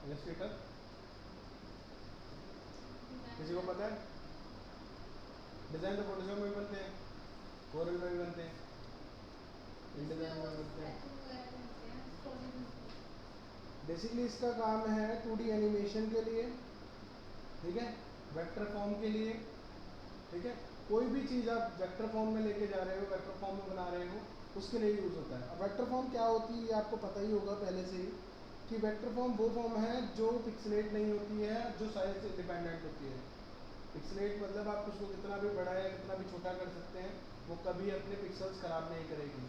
Illustrator किसी को पता है? डिज़ाइन तो फोटोशॉप में भी बनते हैं, कोरल में भी बनते हैं, इंडिज़ाइन में बनते हैं। बेसिकली इसका काम है 2D एनिमेशन के लिए, ठीक है, वेक्टर फॉर्म के लिए, ठीक है। कोई भी चीज़ आप वेक्टर फॉर्म में लेके जा रहे हो, वेक्टर फॉर्म में बना रहे हो, उसके लिए यूज़ होता है। अब वेक्टर फॉर्म क्या होती है ये आपको पता ही होगा पहले से ही, कि वेक्टर फॉर्म वो फॉर्म है जो पिक्सलेट नहीं होती है, जो साइज से इंडिपेंडेंट होती है। पिक्सलेट मतलब आप उसको कितना भी बड़ा या कितना भी छोटा कर सकते हैं, वो कभी अपने पिक्सल्स ख़राब नहीं करेगी,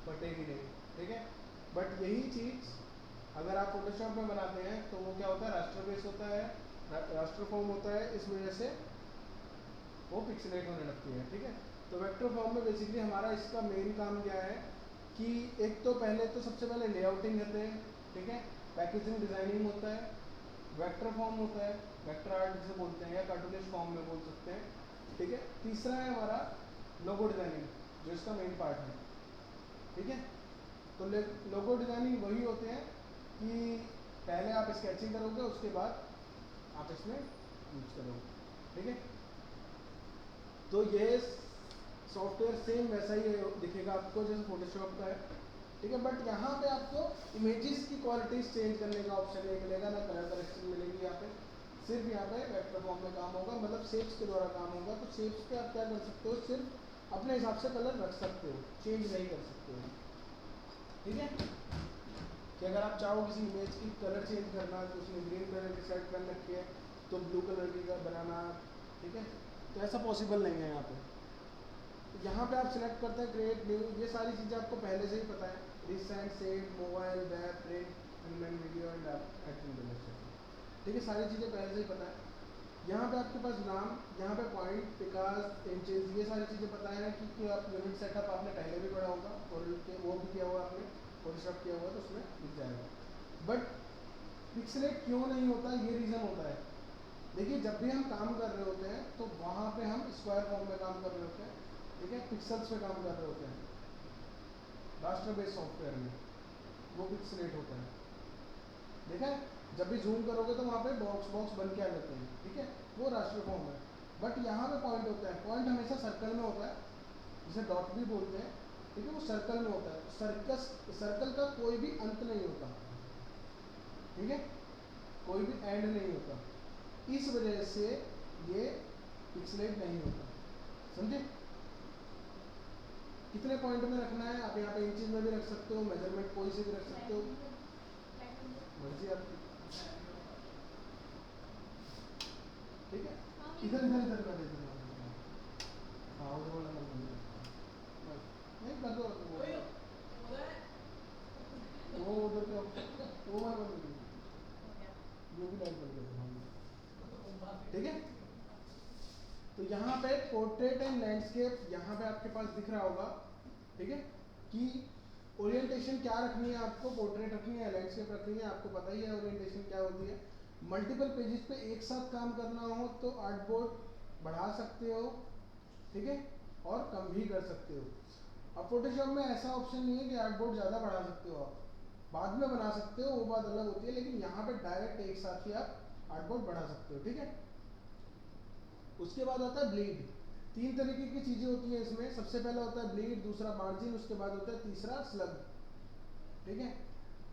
फटेगी नहीं, ठीक है। बट यही चीज़ अगर आप फोटोशॉप में बनाते हैं तो वो क्या होता है, रास्टर बेस होता है, रास्टर फॉर्म होता है, इस वजह से वो पिक्सलेट होने लगती है, ठीक है। तो वेक्टर फॉर्म में बेसिकली हमारा इसका मेन काम क्या है कि एक तो पहले तो सबसे पहले लेआउटिंग करते हैं, ठीक है, पैकेजिंग डिज़ाइनिंग होता है, वेक्टर फॉर्म होता है, वेक्टर आर्ट जिसे बोलते हैं या कार्टूनिश फॉर्म में बोल सकते हैं, ठीक है। तीसरा है हमारा लोगो डिज़ाइनिंग, जो इसका मेन पार्ट है, ठीक है। तो लोगो डिज़ाइनिंग वही होते हैं कि पहले आप स्केचिंग करोगे, उसके बाद आप इसमें यूज करोगे, ठीक है। तो ये सॉफ्टवेयर सेम वैसा ही दिखेगा आपको जैसे फोटोशॉप का है, ठीक है। बट यहाँ पे आपको इमेजेस की क्वालिटीज चेंज करने का ऑप्शन नहीं मिलेगा, ना कलर करेक्शन मिलेगी यहाँ पे। सिर्फ यहाँ पे वेक्टर फॉर्म में काम होगा, मतलब शेप्स के द्वारा काम होगा। तो शेप्स पे आप क्या कर सकते हो, सिर्फ अपने हिसाब से कलर रख सकते हो, चेंज नहीं कर सकते हो, ठीक है। कि अगर आप चाहो किसी इमेज की कलर चेंज करना, तो उसने ग्रीन कलर की शर्ट पहन रखी है तो ब्लू कलर की बनाना, ठीक है। तो ऐसा पॉसिबल नहीं है यहाँ पे। तो यहाँ पे आप सिलेक्ट करते हैं क्रिएट न्यू, ये सारी चीज़ें आपको पहले से ही पता है, recent, save, mobile, web, print, animation, video and acting, ठीक है, सारी चीज़ें पहले से ही पता है। यहाँ पे आपके पास नाम, यहाँ पे पॉइंट, पिकास, इंचेस, ये सारी चीज़ें पता है कि आप यूनिट सेटअप आपने पहले भी पढ़ा होगा और वो भी किया हुआ आपने, फोटोशॉप किया हुआ तो उसमें दिख जाएगा। बट पिक्सलेट क्यों नहीं होता, ये रीज़न होता है। देखिए जब भी हम काम कर रहे होते हैं तो वहाँ पे हम स्क्वायर फॉर्म में काम कर रहे होते हैं, ठीक है, पिक्सल्स पे काम कर रहे होते हैं। रास्टर बेस्ड सॉफ्टवेयर में वो पिक्सलेट होता है, देखा है। जब भी जूम करोगे तो वहाँ पे बॉक्स बॉक्स बन के आ जाते हैं, ठीक है, वो रास्टर फॉर्म है। बट यहाँ पे पॉइंट होता है, पॉइंट हमेशा सर्कल में होता है, जिसे डॉट भी बोलते हैं, ठीक है, वो सर्कल में होता है। सर्कल का कोई भी अंत नहीं होता, ठीक है, कोई भी एंड नहीं होता, इस वजह से ये पिक्सलेट नहीं होता, समझे। कितने पॉइंट में रखना है आप यहाँ पे इंचेस में भी रख सकते हो, मेजरमेंट कोई से भी रख सकते हो, मर्जी आपकी, ठीक है। इधर इधर इधर कर देते हैं, हाँ उधर वाला कर देंगे, नहीं कर दो वो उधर का वो वाला कर देंगे, जो भी टाइप कर देते हैं, ठीक है। तो यहाँ पे पोर्ट्रेट एंड लैंडस्केप यहाँ पे आपके पास दिख रहा होगा, ठीक है, कि ओरिएंटेशन क्या रखनी है आपको, पोर्ट्रेट रखनी है, लैंडस्केप रखनी है, आपको पता ही है ओरिएंटेशन क्या होती है। मल्टीपल पेजेस पे एक साथ काम करना हो तो आर्टबोर्ड बढ़ा सकते हो, ठीक है, और कम भी कर सकते हो। अब फोटोशॉप में ऐसा ऑप्शन नहीं है कि आर्टबोर्ड ज़्यादा बढ़ा सकते हो, आप बाद में बना सकते हो, वो बात अलग होती है, लेकिन यहाँ पे डायरेक्ट एक साथ ही आप आर्टबोर्ड बढ़ा सकते हो, ठीक है। उसके बाद आता है ब्लीड। तीन तरीके की चीज़ें होती हैं इसमें, सबसे पहला होता है ब्लीड, दूसरा मार्जिन, उसके बाद होता है तीसरा स्लग, ठीक है।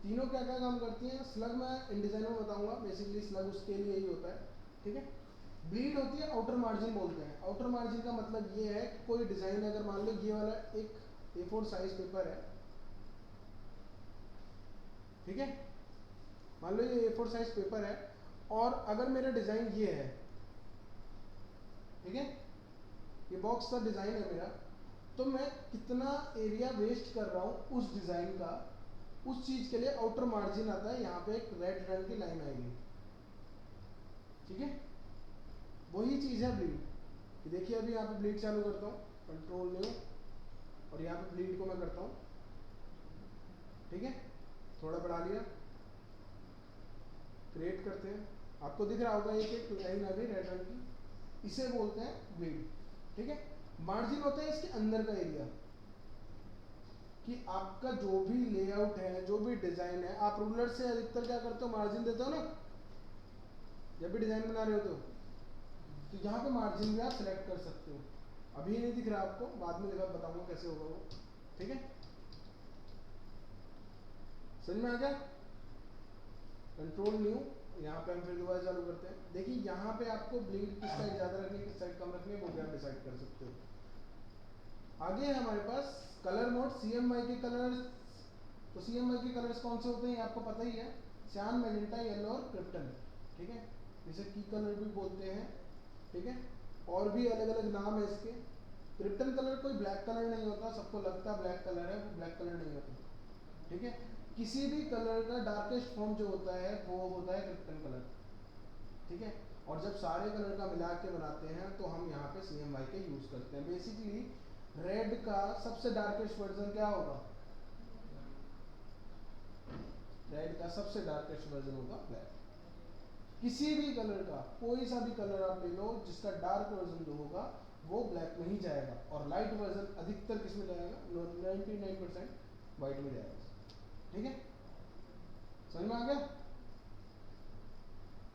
तीनों क्या क्या काम करती हैं, स्लग मैं इंडिजाइन में बताऊंगा, बेसिकली स्लग उसके लिए ही होता है, ठीक है। ब्लीड होती है आउटर मार्जिन बोलते हैं। आउटर मार्जिन का मतलब ये है कि कोई डिज़ाइन, अगर मान लो ये वाला एक A4 साइज पेपर है, ठीक है, मान लो ये A4 साइज पेपर है, और अगर मेरा डिज़ाइन ये है, ठीक है, ये बॉक्स का डिज़ाइन है मेरा, तो मैं कितना एरिया वेस्ट कर रहा हूँ उस डिज़ाइन का, उस चीज़ के लिए आउटर मार्जिन आता है। यहाँ पे एक रेड रंग की लाइन आएगी, ठीक है, वही चीज़ है ब्लीड। कि देखिए अभी यहाँ पे ब्लीड चालू करता हूँ, कंट्रोल न्यू, और यहाँ पे ब्लीड को मैं करता हूँ, ठीक है, थोड़ा बढ़ा लिया, क्रिएट करते हैं, आपको दिख रहा होगा एक एक लाइन आ गई रेड रंग की, इसे बोलते हैं ब्लीड, ठीक है। मार्जिन होता है इसके अंदर का एरिया, कि आपका जो भी लेआउट है, जो भी डिजाइन है, आप रूलर से अधिकतर क्या करते हो, मार्जिन देते हो ना जब भी डिजाइन बना रहे हो तो यहाँ पे मार्जिन भी आप सिलेक्ट कर सकते हो। अभी नहीं दिख रहा आपको, बाद में दिखा बताऊंगा कैसे होगा वो, ठीक है। समझ में आ गया? कंट्रोल न्यू, यहाँ पे हम फिर दोबारा चालू करते हैं। देखिए यहाँ पे आपको ब्लीड किस साइड ज्यादा रखनी है, किस साइड कम रखनी है, वो भी आप डिसाइड कर सकते हो। आगे है हमारे पास कलर मोड, CMYK के कलर्स। तो CMYK के कलर्स कौन से होते हैं आपको पता ही है, सियान, मैजेंटा, येलो और क्रिप्टन, ठीक है। इसे की कलर भी बोलते हैं, ठीक है। और भी अलग अलग नाम है इसके। क्रिप्टन कलर कोई ब्लैक कलर नहीं होता, सबको लगता ब्लैक कलर है, वो ब्लैक कलर नहीं होता, ठीक है। किसी भी कलर का डार्केस्ट फॉर्म जो होता है वो होता है क्रिप्टन कलर, ठीक है। और जब सारे कलर का मिला के बनाते हैं तो हम यहाँ पे CMYK यूज करते हैं। बेसिकली रेड का सबसे डार्केस्ट वर्जन क्या होगा, रेड का सबसे डार्केस्ट वर्जन होगा ब्लैक। किसी भी कलर का कोई सा भी कलर आप ले लो, जिसका डार्क वर्जन जो होगा वो ब्लैक में ही जाएगा, और लाइट वर्जन अधिकतर किस में जाएगा, 99% वाइट में जाएगा, ठीक है। समझ में आ गया?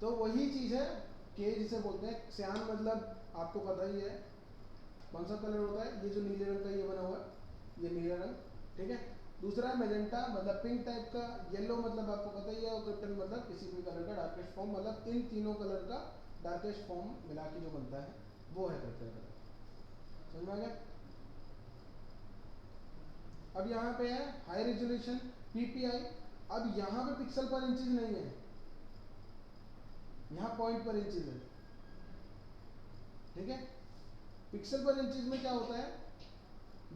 तो वही चीज है के जिसे बोलते हैं सियान, मतलब आपको पता ही है कौन सा कलर होता है, ये जो नीले रंग का ये बना हुआ है, ये नीला रंग, ठीक है। दूसरा है मैजेंटा, मतलब पिंक टाइप का। येलो मतलब आपको पता ही है, और क्रिप्टन मतलब किसी भी कलर का डार्केस्ट फॉर्म, मतलब इन तीनों कलर का डार्केस्ट फॉर्म मिला के जो बनता है वो है क्रिप्टन कलर। समझ में आ गया? अब यहाँ पे है हाई रेजोल्यूशन, PPI। अब यहाँ पे पिक्सल पर इंचेस नहीं है, यहाँ पॉइंट पर इंचेस है, ठीक है। पिक्सल पर इंचेस में क्या होता है,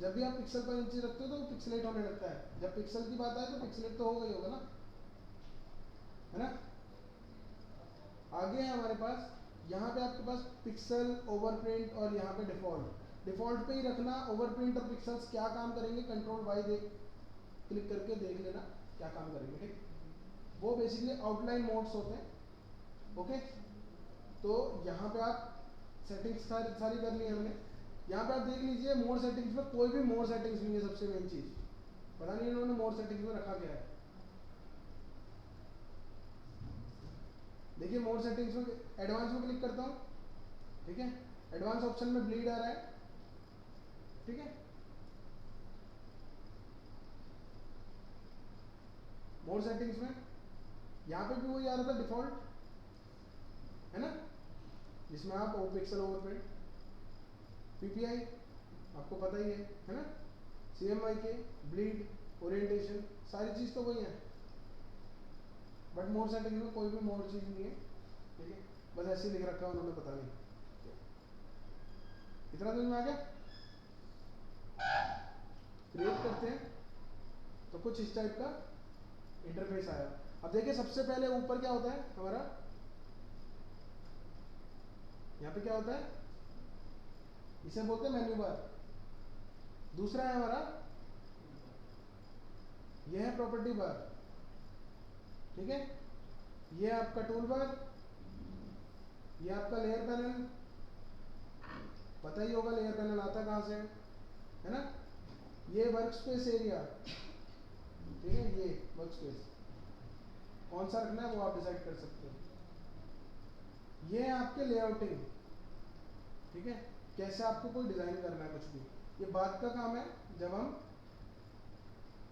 जब भी आप पिक्सल पर इंचेस रखते हो तो वो पिक्सलेट होने लगता है। जब पिक्सल की बात आए तो पिक्सलेट तो होगा ही होगा ना, है ना। आगे है हमारे पास, यहाँ पे आपके पास पिक्सल, ओवरप्रिंट और यहाँ पे डिफॉल्ट। डिफॉल्ट पे ही रखना। ओवरप्रिंट और पिक्सल्स क्या काम करेंगे, कंट्रोल वाई दे क्लिक करके देख लेना क्या काम करेंगे, ठीक। वो बेसिकली आउटलाइन मोड्स होते हैं, ओके। तो यहाँ पे आप सेटिंग्स सारी कर ली हमने। यहाँ पे आप देख लीजिए मोड सेटिंग्स में कोई भी मोड सेटिंग्स नहीं है, सबसे मेन चीज पता नहीं इन्होंने मोड सेटिंग्स में रखा क्या है। देखिए मोड सेटिंग्स में एडवांस में क्लिक करता हूँ, ठीक है। एडवांस ऑप्शन में ब्लीड आ रहा है, ठीक है। मोड सेटिंग्स में यहाँ पे भी वही आ रहा था डिफॉल्ट, है ना, जिसमें आप पिक्सल ओवरप्रिंट, PPI आपको पता ही है ना, CMYK, ब्लीड, ओरिएंटेशन, सारी चीज तो वही है। बट मोड सेटिंग में कोई भी मोड चीज नहीं है, ठीक है। बस ऐसे ही लिख रखा है उन्होंने, पता नहीं। इतना समझ में आ गया? क्रिएट करते हैं तो कुछ इस टाइप का इंटरफेस आया। अब देखिए सबसे पहले ऊपर क्या होता है हमारा, यहाँ पे क्या होता है, इसे बोलते हैं मेन्यू बार। दूसरा है हमारा, यह है प्रॉपर्टी बार, ठीक है। ये आपका टूल बार, ये आपका लेयर पैनल, पता ही होगा लेयर पैनल आता कहाँ से है ना। ये वर्क स्पेस एरिया, ठीक है, ये वर्क स्पेस कौन सा रखना है वो आप डिसाइड कर सकते हो। ये है आपके लेआउटिंग, ठीक है, कैसे आपको कोई डिजाइन करना है कुछ भी, ये बात का काम है। जब हम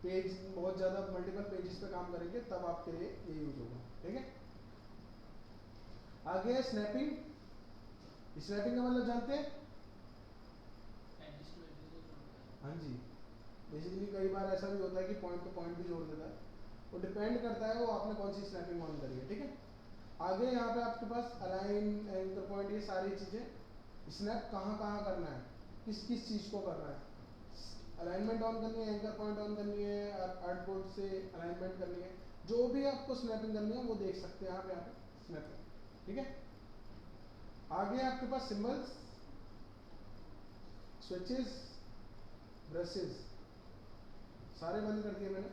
पेज बहुत ज्यादा मल्टीपल पेजेस पे काम करेंगे तब आपके लिए ये यूज होगा, ठीक है। आगे है स्नैपिंग। स्नैपिंग का मतलब जानते हैं? हाँ जी, बेसिकली कई बार ऐसा भी होता है कि पॉइंट टू पॉइंट भी जोड़ देता है, वो डिपेंड करता है वो आपने कौन सी स्नैपिंग ऑन करी है, ठीक है। आगे यहाँ पे आपके पास अलाइन, एंकर पॉइंट, ये सारी चीजें स्नैप कहाँ कहाँ करना है, किस किस चीज को करना है। अलाइनमेंट ऑन करनी है, एंकर पॉइंट ऑन करनी है, आर्ट बोर्ड से अलाइनमेंट करनी है, जो भी आपको स्नैपिंग करनी है वो देख सकते हैं आप यहाँ पे स्नैपिंग, ठीक है। आगे आपके पास सिंबल्स, स्विचेस, ब्रशेस सारे बंद कर दिए मैंने।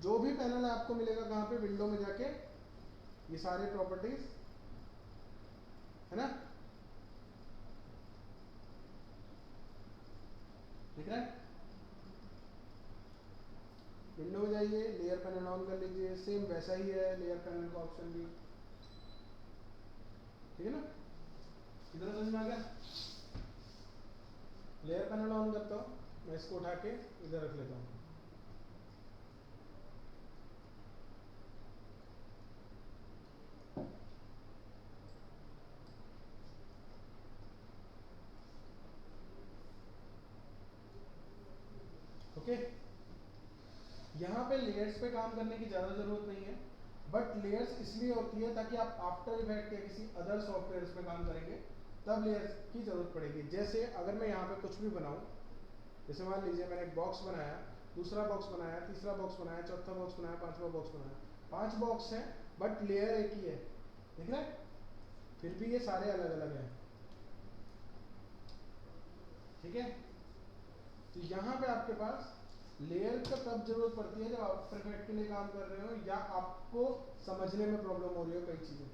जो भी पैनल आपको मिलेगा कहाँ पे, विंडो में जाके ये सारे प्रॉपर्टीज, है ना, दिख रहा है। विंडो में जाइए, लेयर पैनल ऑन कर लीजिए, सेम वैसा ही है लेयर पैनल का ऑप्शन भी, ठीक है ना। इतना समझ में आ गया। लेयर पैनल ऑन करता हूँ, मैं इसको उठा के इधर रख लेता हूँ। ओके, यहाँ पे लेयर्स पे काम करने की ज़्यादा ज़रूरत नहीं है, बट लेयर्स इसलिए होती है ताकि आप आफ्टर इफेक्ट या किसी अदर सॉफ्टवेयर पे काम करेंगे तब लेयर्स की ज़रूरत पड़ेगी। जैसे अगर मैं यहाँ पे कुछ भी बनाऊँ, जैसे मान लीजिए मैंने एक बॉक्स बनाया, दूसरा बॉक्स बनाया, तीसरा बॉक्स बनाया, चौथा बॉक्स बनाया, पांचवा बॉक्स बनाया, 5 बॉक्स हैं बट लेयर एक ही है, देख रहे हैं, फिर भी ये सारे अलग अलग हैं, ठीक है। तो यहाँ पे आपके पास लेयर का तब जरूरत पड़ती है जब आप आफ्टर इफेक्ट के लिए काम कर रहे हो या आपको समझने में प्रॉब्लम हो रही हो कई चीजें,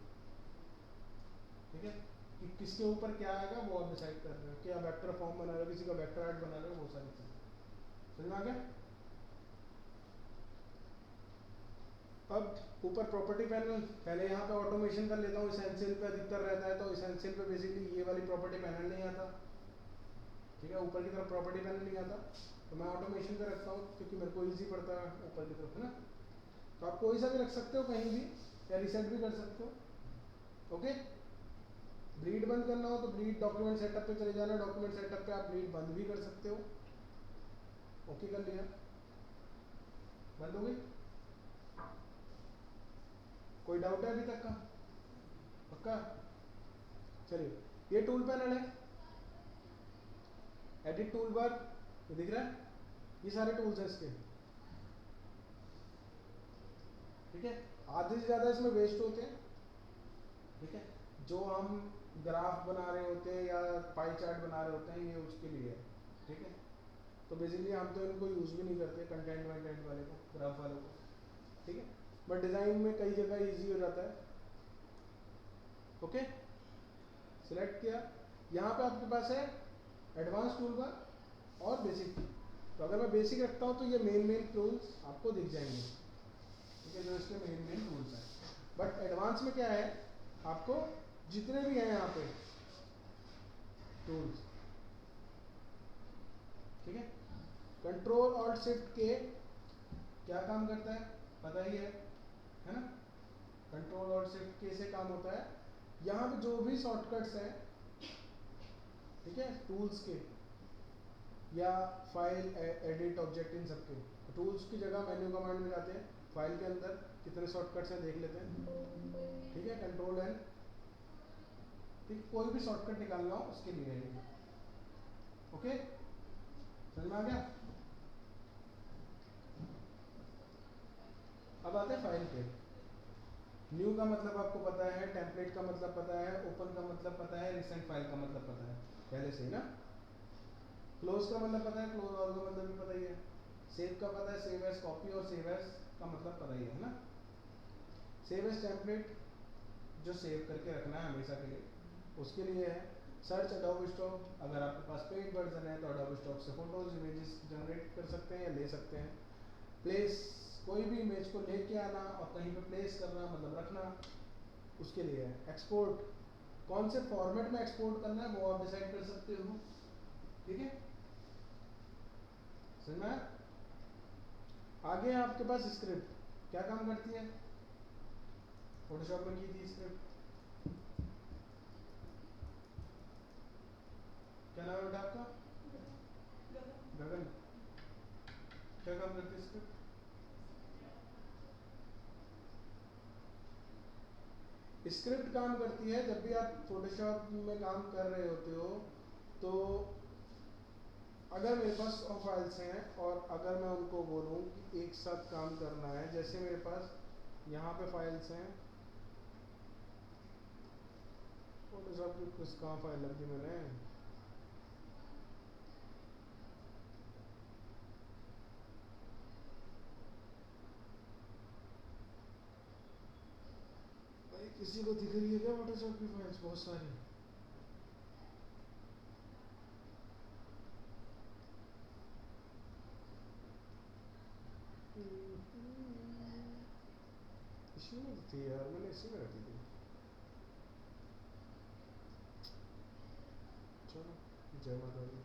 ठीक है, कि किसके ऊपर क्या आएगा वो आप डिसाइड कर रहे हो, क्या वेक्टर फॉर्म बना रहे हो, किसी का वेक्टर आर्ट बना रहे हो, वो सारी चीजें समझ में आ गया। अब ऊपर प्रॉपर्टी पैनल, पहले यहाँ पे ऑटोमेशन कर लेता हूँ, इसेंशियल पे अधिकतर रहता है, तो इसेंशियल पे बेसिकली ये वाली प्रॉपर्टी पैनल नहीं आता, ठीक है, ऊपर की तरफ प्रॉपर्टी पैनल नहीं आता, तो मैं ऑटोमेशन पे रखता हूँ क्योंकि मेरे को इजी पड़ता है ऊपर की तरफ, है ना। तो आप कोई सा भी रख सकते हो कहीं भी, या रिसेट भी कर सकते हो। ओके, ब्लीड बंद करना हो तो ब्लीड डॉक्यूमेंट सेटअप पे चले जाना, डॉक्यूमेंट सेटअप पे आप ब्लीड बंद भी कर सकते हो। ओके कर लिया, बंद हो गई। कोई डाउट है अभी तक का? पक्का? चलिए, ये टूल पैनल है, एडिट टूल बार, ये दिख रहा है, ये सारे टूल्स हैं इसके, ठीक है। आधे से ज़्यादा इसमें वेस्ट होते हैं, ठीक है, जो हम ग्राफ बना रहे होते हैं या पाई चार्ट बना रहे होते हैं ये उसके लिए है, ठीक है। तो बेसिकली हम तो इनको यूज़ भी नहीं करते कंटेंट वेंटेंट वाले को, ग्राफ वालों को, ठीक है, बट डिज़ाइन में कई जगह इजी हो जाता है। ओके, सिलेक्ट किया, यहाँ पे आपके पास है एडवांस टूल बार और बेसिक, तो अगर मैं बेसिक रखता हूँ तो ये मेन टूल्स आपको दिख जाएंगे, ठीक है, जो इसके मेन टूल्स हैं। बट एडवांस में क्या है, आपको जितने भी हैं यहाँ पे टूल्स, ठीक है, कंट्रोल और शिफ्ट के क्या काम करता है पता ही है ना, कंट्रोल और शिफ्ट के से काम होता है, यहाँ पे जो भी शॉर्टकट्स हैं, ठीक है, टूल्स के या फाइल एडिट ऑब्जेक्ट इन सबके, टूल्स की जगह मेन्यू कमांड में जाते हैं, फाइल के अंदर कितने शॉर्टकट्स हैं देख लेते हैं, ठीक है, कंट्रोल एन, ठीक, कोई भी शॉर्टकट निकालना हो उसके लिए है। ओके, समझ में आ गया। अब आते हैं फाइल पे। न्यू का मतलब आपको पता है, टेम्पलेट का मतलब पता है, ओपन का मतलब पता है, रिसेंट फाइल का मतलब पता है पहले से ही ना, क्लोज का मतलब पता है, क्लोज ऑल का मतलब भी पता ही है, सेव का पता है, सेव एज कॉपी और सेव एज का मतलब पता ही है ना। सेव एज टेम्पलेट जो सेव करके रखना है हमेशा के लिए, उसके लिए है। सर्च एडोब स्टॉक, अगर आपके पास पेड वर्जन है तो एडोब स्टॉक से फोटोज इमेजेस जनरेट कर सकते हैं या ले सकते हैं। प्लेस, कोई भी इमेज को लेके आना और कहीं पे प्लेस करना मतलब रखना, उसके लिए है। एक्सपोर्ट, कौन से फॉर्मेट में एक्सपोर्ट करना है वो आप डिसाइड कर सकते हो, ठीक है, समझ में आया? आगे है आपके पास स्क्रिप्ट, क्या काम करती है, फोटोशॉप में की थी स्क्रिप्ट, क्या नाम है बेटा आपका? गगन, क्या काम करती है स्क्रिप्ट? स्क्रिप्ट काम करती है जब भी आप फोटोशॉप में काम कर रहे होते हो, तो अगर मेरे पास 100 फाइल्स हैं और अगर मैं उनको बोलूँ कि एक साथ काम करना है, जैसे मेरे पास यहाँ पे फाइल्स हैं, फोटोशॉप की कुछ कहाँ फाइल लग दी मैंने, भाई किसी को दिख रही है क्या फोटोशॉप की फाइल्स बहुत सारी? इसी में थी यार, मैंने इसी में रखी थी। चलो, जय माता दी।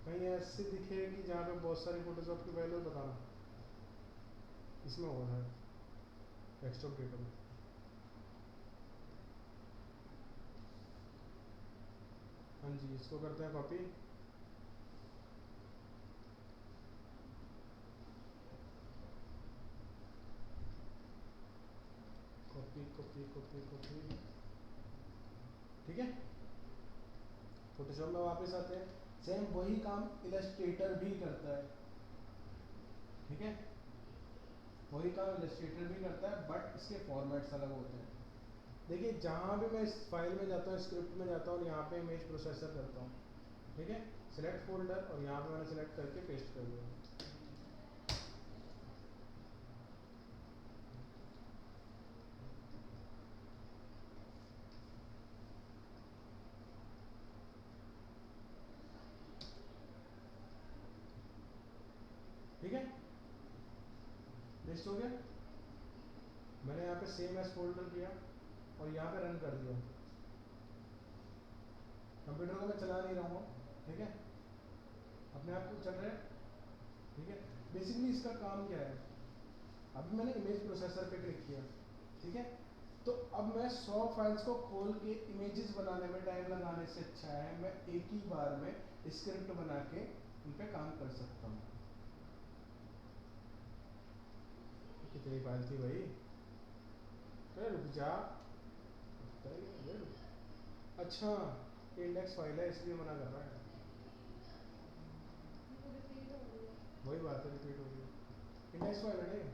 कहीं ऐसे दिखेगी जहाँ पे बहुत सारी फोटोज आपकी फाइल हो, बताना। इसमें होगा है डेस्कटॉप डेटा में। हाँ जी, इसको करते हैं copy. Copy copy copy copy, ठीक है। फोटोशॉप में वापस आते हैं, सेम वही काम इलस्ट्रेटर भी करता है, ठीक है। वही काम इलस्ट्रेटर भी करता है, बट इसके फॉर्मेट्स अलग होते हैं। देखिए, जहाँ भी मैं इस फाइल में जाता हूँ, स्क्रिप्ट में जाता हूँ, यहाँ पे इमेज प्रोसेसर करता हूँ, ठीक है। सिलेक्ट फोल्डर, और यहाँ पे मैंने सिलेक्ट करके पेस्ट कर दिया, ठीक है। पेस्ट हो गया। मैंने यहाँ पे सेम एज फोल्डर किया और यहाँ पे रन कर दिया। कंप्यूटर को मैं चला नहीं रहा हूँ, ठीक है, अपने आप को चल रहा है, ठीक है। बेसिकली इसका काम क्या है, अभी मैंने इमेज प्रोसेसर पे क्लिक किया, ठीक है। तो अब मैं 100 फाइल्स को खोल के इमेजेस बनाने में टाइम लगाने से अच्छा है मैं एक ही बार में स्क्रिप्ट बना के उन पे काम कर सकता हूँ। कितनी फाइल थी भाई, रुक जा। अच्छा, इंडेक्स फाइल है इसलिए मना कर रहा है। वही बात है, रिपीट हो गई। इंडेक्स फाइल है नहीं,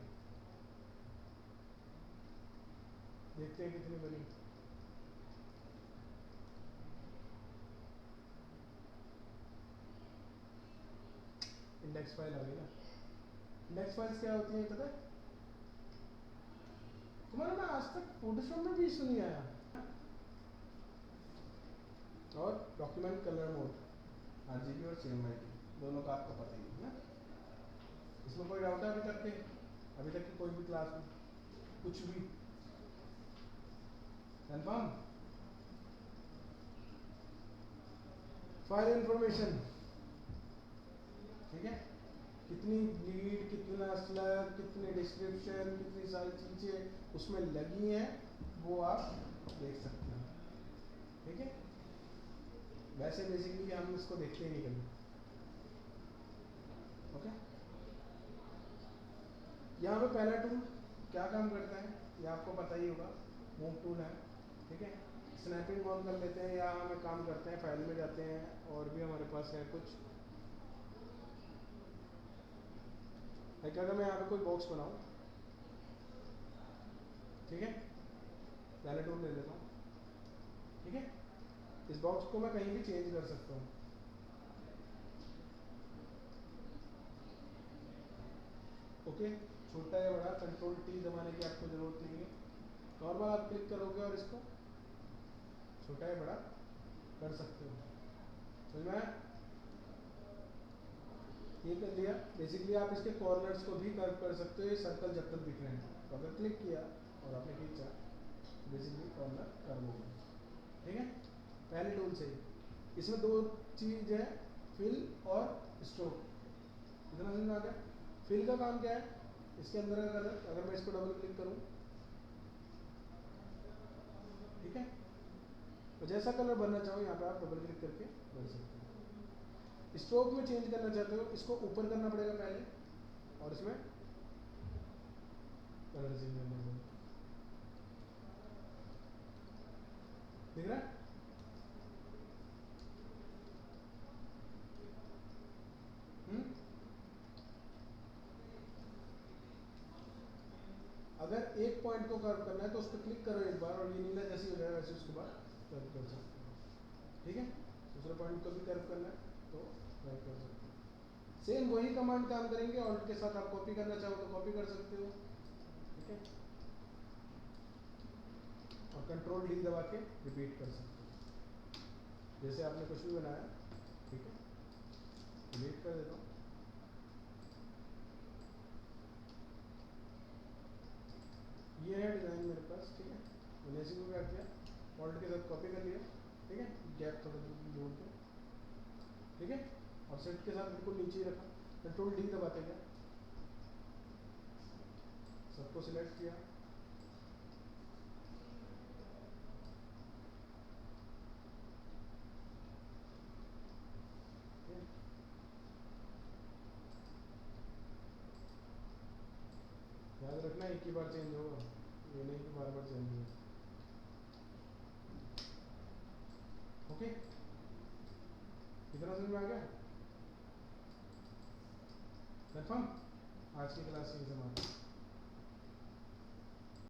देखते हैं कितनी बनी। इंडेक्स फाइल आ गई ना। इंडेक्स फाइल्स क्या होती है पता है तुम्हारा? मैं आज तक फोटोशॉप में भी इशू नहीं आया। और डॉक्यूमेंट कलर मोड RGB और CMYK दोनों का आपको पता ही है ना। इसमें कोई डाउट है अभी तक के? अभी तक की कोई भी क्लास में कुछ भी कंफर्म? फाइल इंफॉर्मेशन, ठीक है। कितनी लीड, कितना स्लग, कितनी डिस्क्रिप्शन, कितनी सारी चीज़ें उसमें लगी हैं वो आप देख सकते हैं, ठीक है। वैसे बेसिकली हम इसको देखते ही नहीं कभी, ओके। यहाँ पे पहला टूल क्या काम करता है ये आपको पता ही होगा, मूव टूल है, ठीक है। स्नैपिंग ऑन कर लेते हैं या हम काम करते हैं फाइल में जाते हैं और भी हमारे पास है कुछ, लाइक अगर मैं यहाँ पे कोई बॉक्स बनाऊँ, ठीक है, पहले टूल ले लेता हूँ, ठीक है। इस बॉक्स को मैं कहीं भी चेंज कर सकता हूँ, ओके। छोटा या बड़ा कंट्रोल T दबाने की आपको ज़रूरत नहीं है, नॉर्मल आप क्लिक करोगे और इसको छोटा या बड़ा कर सकते हो, समझ में आया? ये कर लिया। बेसिकली आप इसके कॉर्नर्स को भी कर्व कर सकते हो, ये सर्कल जब तक दिख रहे हैं तो अगर क्लिक किया और आपने खींचा बेसिकली कॉर्नर कर्व हो गया, ठीक है। पहले टूल से इसमें दो चीज़ है, फिल और स्ट्रोक, इतना समझ में आ गया? फिल का काम क्या है, इसके अंदर का कलर, अगर मैं इसको डबल क्लिक करूँ, ठीक है, तो जैसा कलर भरना चाहो यहाँ पे आप डबल क्लिक करके भर सकते हो। स्ट्रोक में चेंज करना चाहते हो, इसको ऊपर करना पड़ेगा पहले और इसमें कलर चेंज करना पड़ेगा, दिख रहा है? अगर एक पॉइंट को कर्व करना है तो उस पर क्लिक करो एक बार और ये नीला जैसे हो जाएगा वैसे उसके बाद कर्व कर सकते हो, ठीक है। दूसरे पॉइंट को भी कर्व करना है तो कर्व कर सकते हो। सेम वही कमांड काम करेंगे, ऑल्ट के साथ आप कॉपी करना चाहो तो कॉपी कर सकते हो, ठीक है। और कंट्रोल डी दबा के रिपीट कर सकते हो। जैसे आपने कुछ भी बनाया, ठीक है, डिलीट कर देता हूँ। ये है डिज़ाइन मेरे पास, ठीक है। मैंने इसी को क्या किया, फॉल्ट के साथ कॉपी कर लिया, ठीक है, गैप थोड़ा जोड़ के, ठीक है, और सेट के साथ बिल्कुल नीचे ही रखा, कंट्रोल डी दबाते गया, सबको सिलेक्ट किया, याद रखना एक ही बार चेंज होगा, ये नहीं कि बार बार चेंज होगा। ओके, कितना समझ में आ गया? कंफर्म? आज की क्लास यही समाप्त।